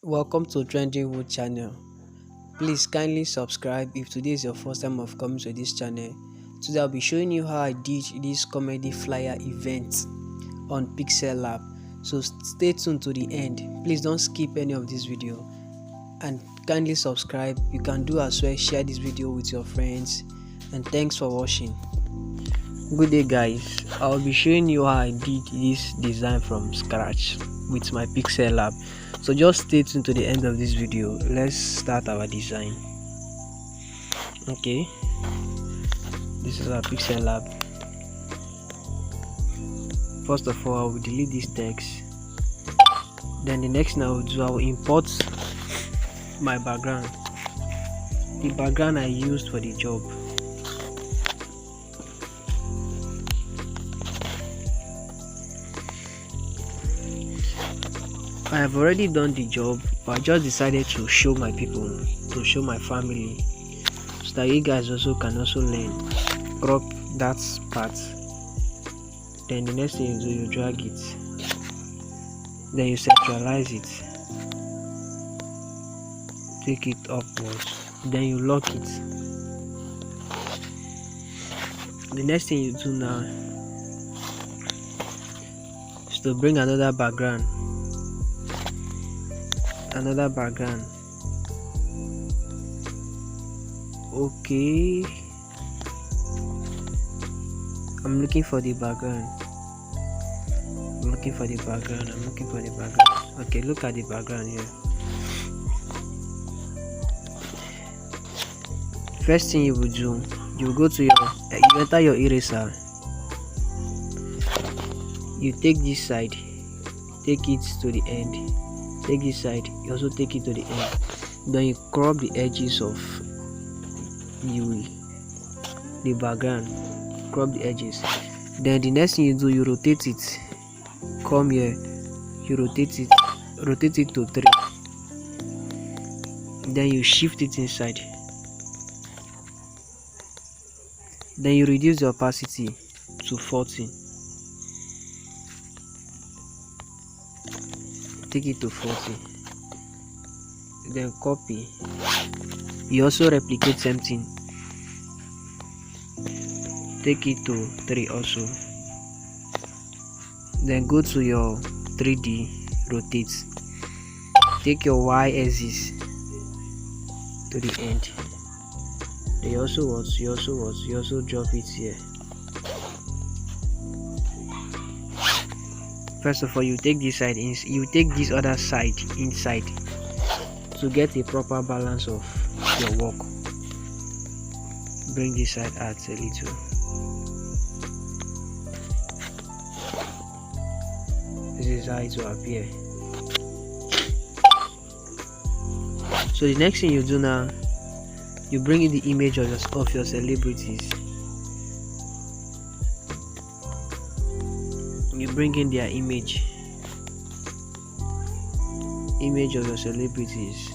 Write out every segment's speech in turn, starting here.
Welcome to Trending Wood channel. Please kindly subscribe if today is your first time of coming to this channel. Today I'll be showing you how I did this comedy flyer event on Pixellab. So stay tuned to the end. Please don't skip any of this video and kindly subscribe. You can do as well, share this video with your friends, and thanks for watching. Good day guys, I'll be showing you how I did this design from scratch with my Pixellab. So just stay tuned to the end of this video. Let's start our design. Okay, this is our Pixellab. First of all, I will delete this text. Then the next thing I will do, I will import my background, the background I used for the job. I have already done the job, but I just decided to show my people, to show my family, so that you guys can also learn. Crop that part. Then the next thing you do, you drag it. Then you centralize it. Take it upwards. Then you lock it. The next thing you do now is to bring another background. Okay, I'm looking for the background. Okay, look at the background here. First thing you will do, you go to you enter your eraser. You take this side, take it to the end. Take this side, you also take it to the end. Then you crop the edges of the background. Crop the edges. Then the next thing you do, you rotate it. Come here, you rotate it to 3. Then you shift it inside. Then you reduce the opacity to 40. Take it to 40. Then copy. You also replicate same thing. Take it to 3 also. Then go to your 3D, rotate. Take your Y axis to the end. Then you also drop it here. First of all, you take this side in, you take this other side inside to get a proper balance of your work. Bring this side out a little. This is how it will appear. So the next thing you do now, you bring in the image of your celebrities. You bring in their image of your celebrities.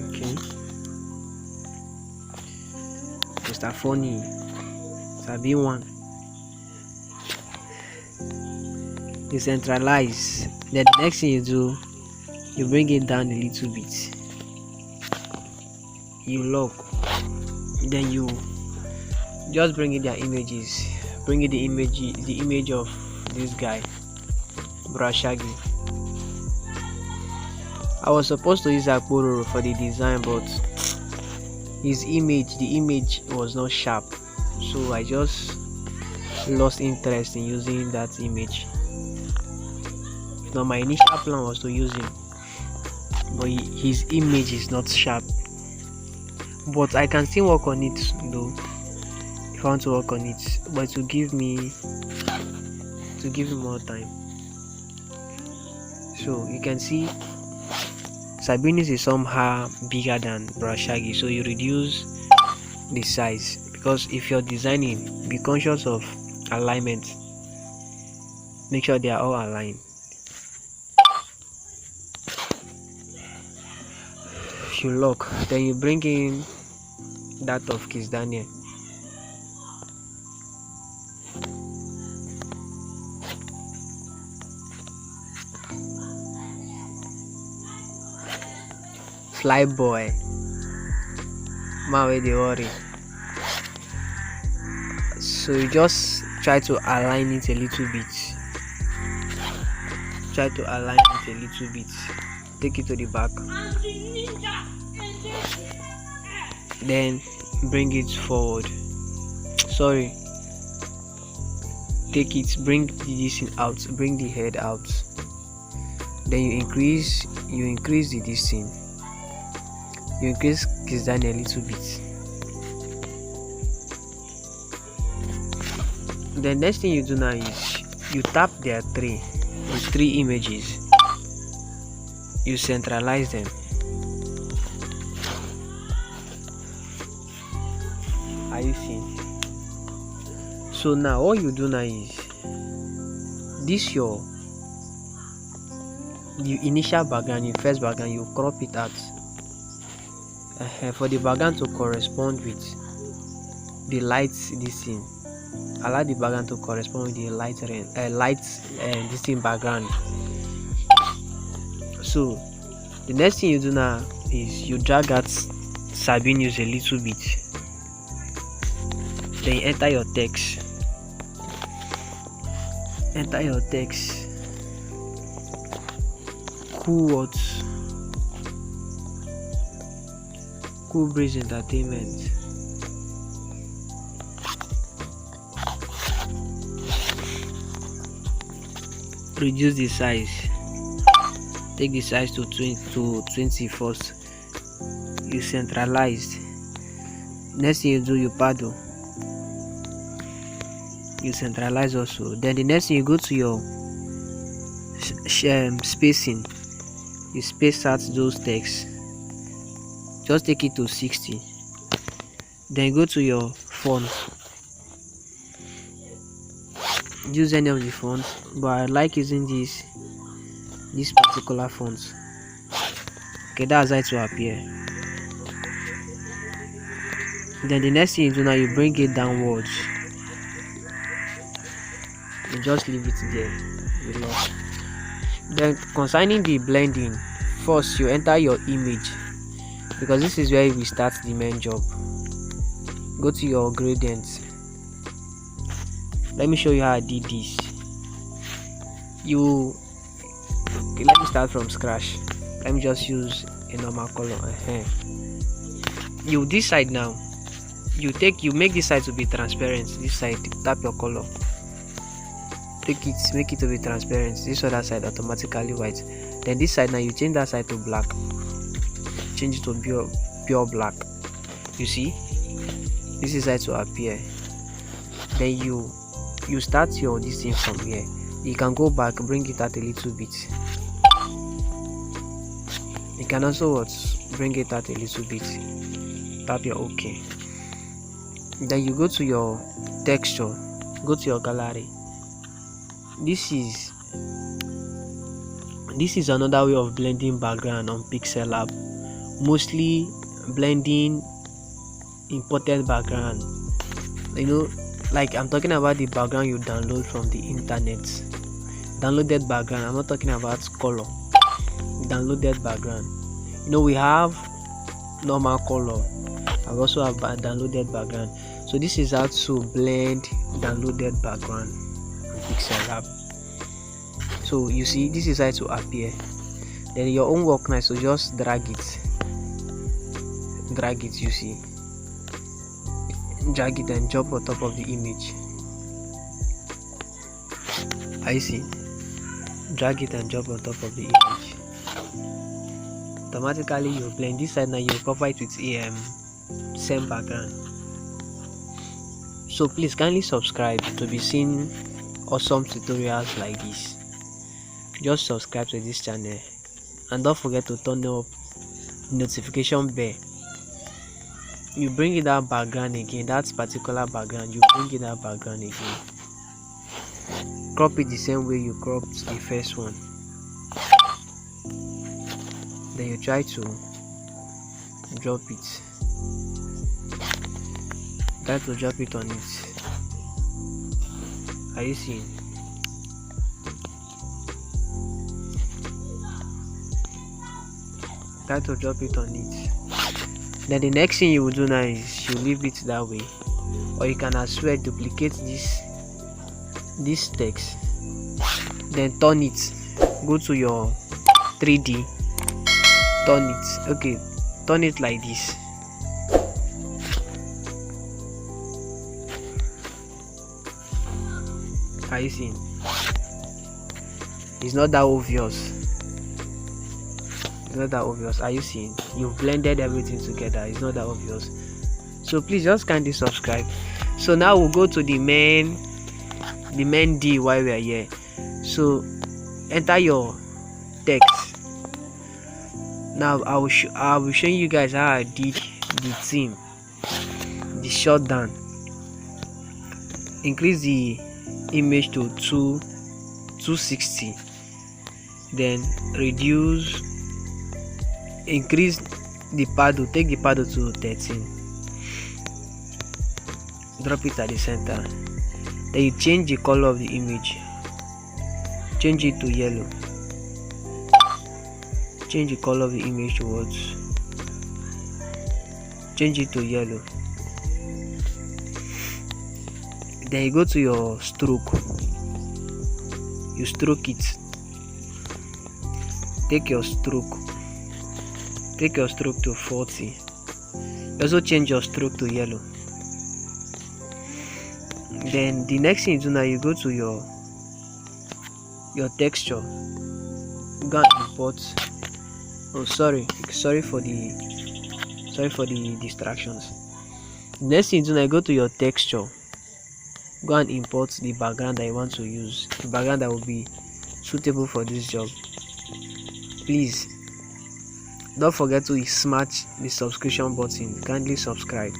Okay, Mr. Funny, Sabi one. You centralize. Then the next thing you do, you bring it down a little bit. You lock. Then you just bring in their images. Bring in the image of this guy, Brashagi. I was supposed to use Akporo for the design, but the image was not sharp, so I just lost interest in using that image. Now my initial plan was to use him, but his image is not sharp. But I can still work on it though. If I want to work on it, but to give me more time. So you can see Sabinus is somehow bigger than Brashagi, so you reduce the size, because if you're designing, be conscious of alignment. Make sure they are all aligned. You lock, then you bring in that of Kiss Daniel. fly boy man wey dey worry. So you just try to align it a little bit. Take it to the back, then bring it forward. Sorry, bring this out, bring the head out. Then you increase the distance. You increase this down a little bit. The next thing you do now is you tap their three images. You centralize them. Are you seeing? So now all you do now is this your initial background, your first background, you crop it out for the background to correspond with the lights. This thing, allow the background to correspond with the this thing background. So the next thing you do now is you drag out Sabinius a little bit. Then you enter your text. Cool words. Cool Breeze Entertainment. Reduce the size. Take the size to 20 first. You centralized. Next thing you do, you paddle. You centralize also. Then the next thing you go to your spacing. You space out those texts. Just take it to 60. Then go to your font. Use any of the fonts, but I like using this particular font. Okay, that's how it will appear. Then the next thing you do now, you bring it downwards. You just leave it there. Then concerning the blending, first you enter your image, because this is where we start the main job. Go to your gradients. Let me show you how I did this. Let me start from scratch. Let me just use a normal color. This side now, you make this side to be transparent. This side, tap your color, make it to be transparent. This other side automatically white. Then this side now, you change that side to black. Change it to pure black. You see, this is how it will appear. Then you start your this thing from here. You can go back, bring it out a little bit. You can also bring it out a little bit. Tap your OK. Then you go to your texture, go to your gallery. This is another way of blending background on Pixellab. Mostly blending imported background. Like I'm talking about the background you download from the internet. Downloaded background. I'm not talking about color. Downloaded background. We have normal color. I also have downloaded background. So this is how to blend downloaded background on Pixellab. So you see, this is how to appear. Then your own work now, so just drag it. You see. Drag it and drop on top of the image. I see. Drag it and drop on top of the image. Automatically you blend this side now. You cover it with same background. So please kindly subscribe to be seeing awesome tutorials like this. Just subscribe to this channel and don't forget to turn up notification bell. You bring it that background again, that particular background, you bring it that background again. Crop it the same way you cropped the first one. Then you try to drop it. Try to drop it on it. Are you seeing? try to drop it on it. Then the next thing you will do now is you leave it that way, or you can as well duplicate this text, then turn it, go to your 3D, turn it, okay, turn it like this. Are you seeing? It's not that obvious. It's not that obvious. Are you seeing? You've blended everything together. It's not that obvious. So please just kindly subscribe. So now we'll go to the main D while we are here. So enter your text. Now I will show you guys how I did the theme, the shutdown. Increase the image to 260, then reduce, increase the paddle, take the paddle to 13, drop it at the center. Then you change the color of the image, change it to yellow, change the color of the image towards, change it to yellow. Then you go to your stroke, you stroke it, take your stroke to 40. Also change your stroke to yellow. Then the next thing you do now, you go to your texture, go and import. Oh, sorry for the distractions. The next thing you do now, you go to your texture, go and import the background that you want to use, the background that will be suitable for this job. Please don't forget to smash the subscription button. Kindly subscribe.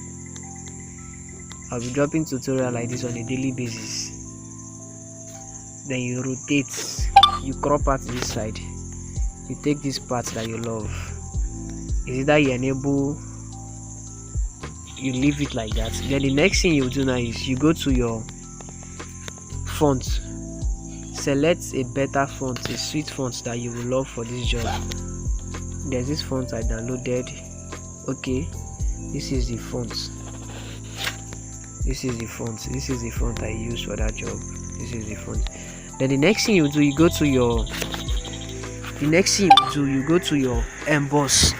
I'll be dropping tutorials like this on a daily basis. Then you rotate, you crop out this side, you take this part that you love, is either you enable, you leave it like that. Then the next thing you do now is you go to your font, select a better font, a sweet font that you will love for this job. There's this font I downloaded. Okay, this is the font, this is the font I use for that job. This is the font. Then the next thing you do, you go to your emboss,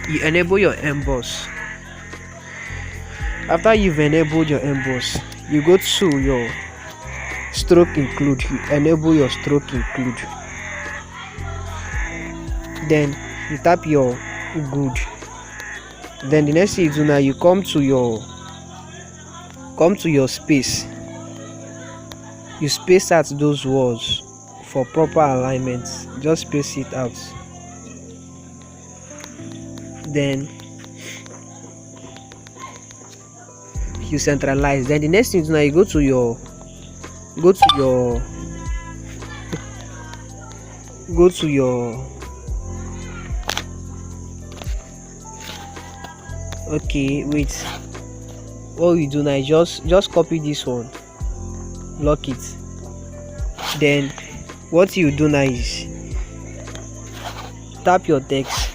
you enable your emboss. After you've enabled your emboss, you go to your stroke include, you enable your stroke include, then you tap your good. Then the next thing you do now, you come to your space, you space out those words for proper alignment. Just space it out. Then you centralize. Then the next thing is now you go to your okay, wait, what you do now is just copy this one, lock it. Then what you do now is tap your text,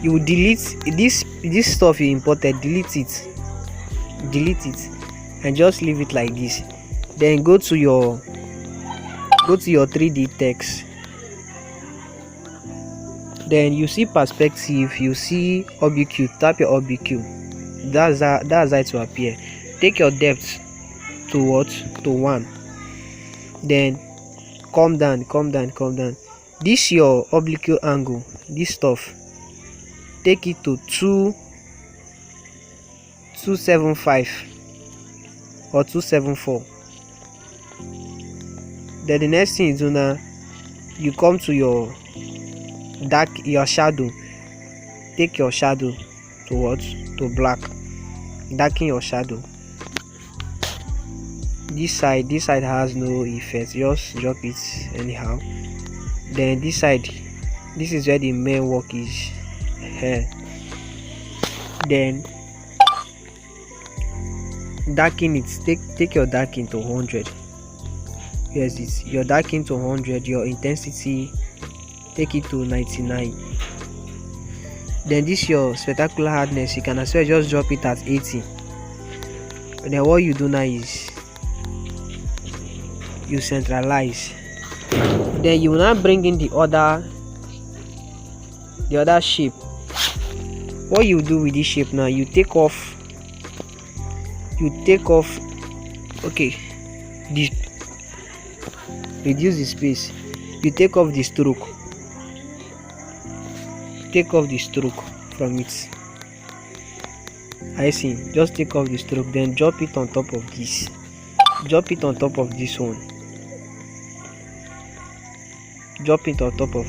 you delete this stuff you imported, delete it and just leave it like this. Then go to your 3D text. Then you see perspective, you see OBQ, tap your OBQ. That's how it will appear. Take your depth to 1. Then come down. This your oblique angle, this stuff, take it to 275 or 274. Then the next thing you do now, you come to your shadow, take your shadow to black, darken your shadow. This side has no effect, just drop it anyhow. Then this side, this is where the main work is here. Then darken it, take your darken to 100. Yes, it's your darken to 100, your intensity take it to 99. Then this your spectacular hardness, you can as well just drop it at 80. And then what you do now is you centralize. Then you will now bring in the other shape. What you do with this shape now, you take off okay, this, reduce the space, you take off the stroke, from it. I see, just take off the stroke, then drop it on top of this, one, drop it on top of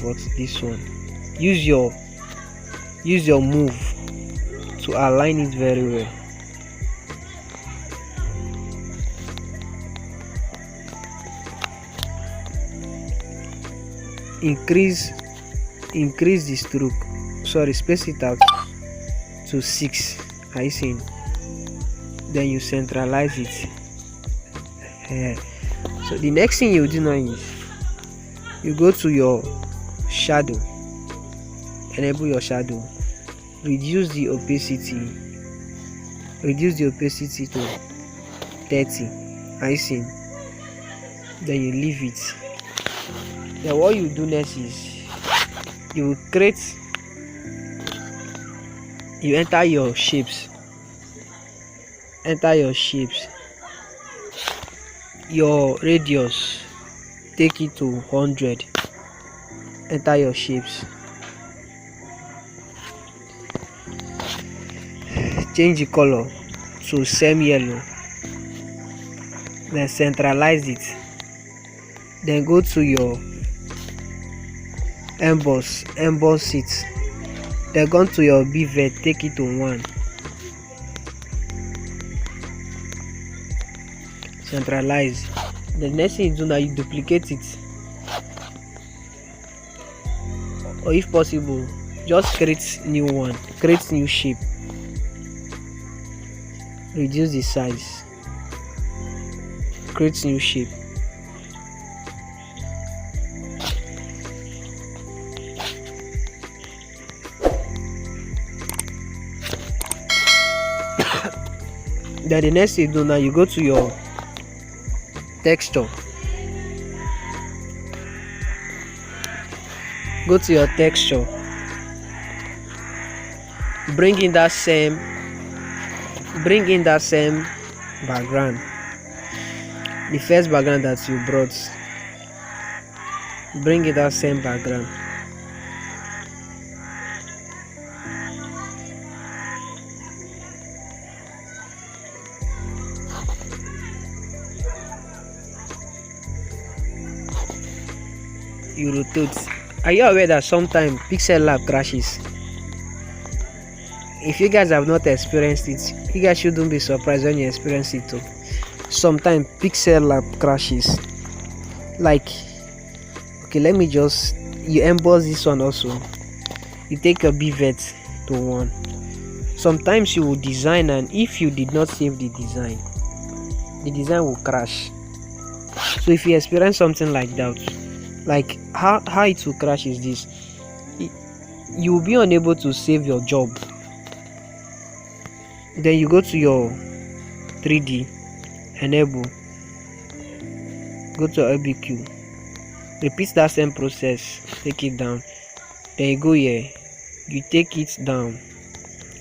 what, this one. Use your move to align it very well. Increase the stroke, space it out to 6. I see. Then you centralize it. So the next thing you do now is you go to your shadow, enable your shadow, reduce the opacity to 30. I see. Then you leave it. Then what you do next is you enter your shapes, your radius, take it to 100, enter your shapes, change the color to semi yellow, then centralize it. Then go to your emboss it, then go to your bevel, take it to 1, centralize. The next thing you do now, you duplicate it, or if possible just create new shape, reduce the size, create new shape. Then the next thing you do now, you go to your texture, bring in that same background, the first background that you brought, bring in that same background. You rotate. Are you aware that sometimes Pixellab crashes? If you guys have not experienced it, you guys shouldn't be surprised when you experience it too. Sometimes Pixellab crashes. Like, okay, let me just, you emboss this one also. You take your bevel to 1. Sometimes you will design, and if you did not save the design will crash. So if you experience something like that, like how it will crash is this: you will be unable to save your job. Then you go to your 3D, enable, go to LBQ, repeat that same process, take it down. Then you go here, you take it down,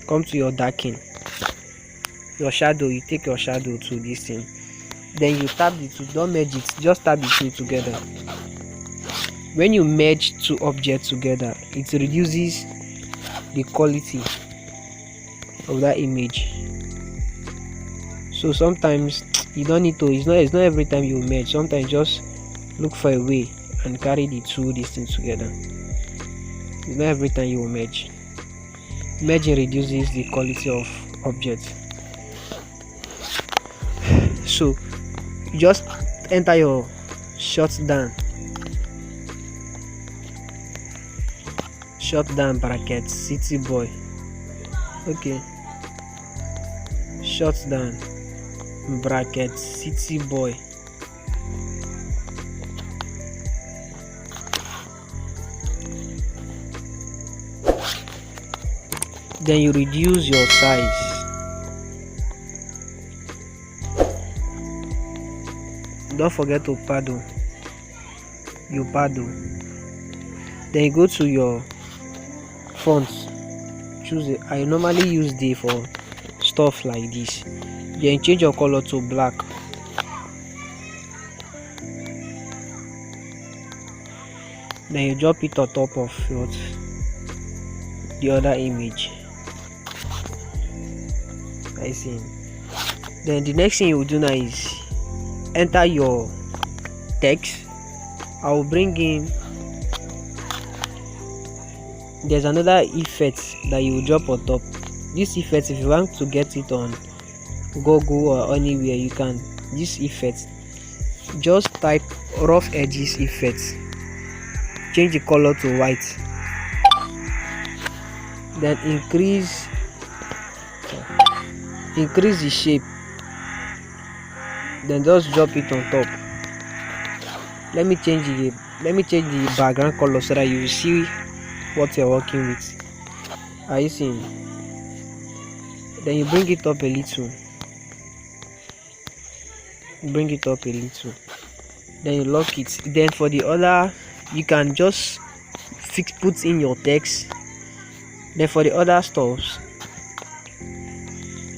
come to your darken, your shadow, you take your shadow to this thing, then you tap the two, don't merge it, just tap the two together. When you merge two objects together, it reduces the quality of that image. So sometimes you don't need to, it's not every time you merge. Sometimes just look for a way and carry the two things together. It's not every time you will merge. Merging reduces the quality of objects. So you just enter your shutdown bracket city boy. Okay, shutdown bracket city boy. Then you reduce your size. Don't forget to paddle. You paddle. Then you go to your fonts. Choose it. I normally use D for stuff like this. Then change your color to black. Then you drop it on top of the other image. I see. Then the next thing you will do now is enter your text. I will bring in, there's another effect that you will drop on top. This effect, if you want to get it on Google or anywhere, you can. This effect, just type rough edges effect, change the color to white, then increase the shape, then just drop it on top. Let me change the background color so that you will see what you're working with. Are you seeing? Then you bring it up a little. Then you lock it. Then for the other, you can just put in your text. Then for the other stuffs,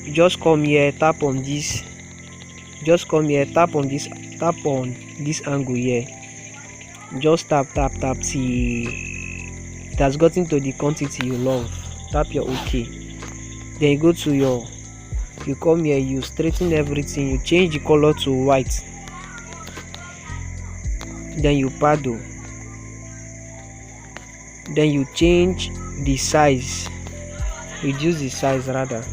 you just come here, tap on this. Tap on this angle here. Just tap till it has gotten to the quantity you love. Tap your OK. Then you go to you come here, you straighten everything, you change the color to white. Then you paddle. Then you change the size, reduce the size rather.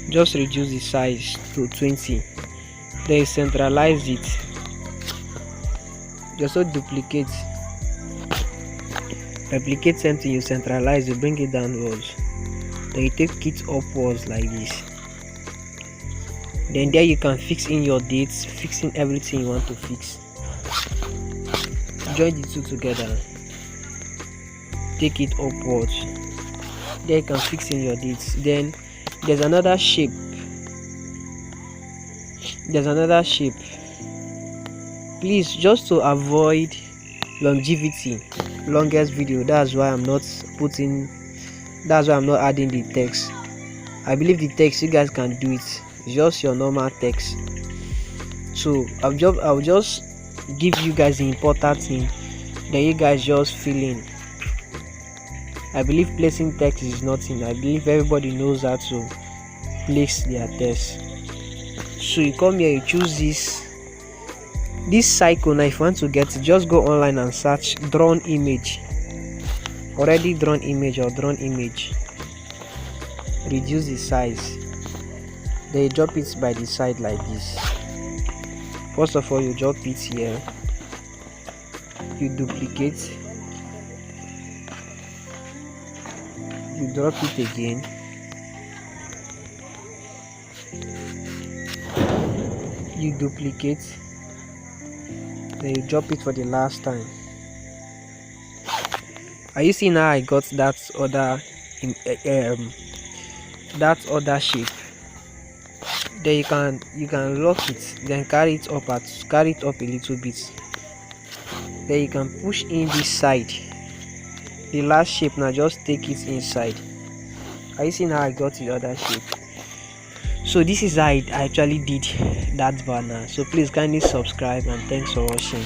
Just reduce the size to 20. Then you centralize it. Just so duplicate, replicate something, you centralize, you bring it downwards. Then you take it upwards like this. Then there you can fix in your dates, fixing everything you want to fix. Join the two together, take it upwards. There you can fix in your dates. Then there's another shape. Please, just to avoid longevity, longest video, that's why I'm not adding the text. I believe the text you guys can do it. It's just your normal text. So I'll just give you guys the important thing, then you guys just fill in. I believe placing text is nothing. I believe everybody knows how to place their text. So you come here, you choose this cycle. Now if you want to get it, just go online and search drawn image, already drawn image or drawn image. Reduce the size, then you drop it by the side like this. First of all, you drop it here, you duplicate, you drop it again, you duplicate, then you drop it for the last time. Are you seeing how I got that other shape? Then you can lock it, then carry it up a little bit. Then you can push in this side, the last shape. Now just take it inside. Are you seeing how I got the other shape? So this is how I actually did that banner. So please kindly subscribe and thanks for watching.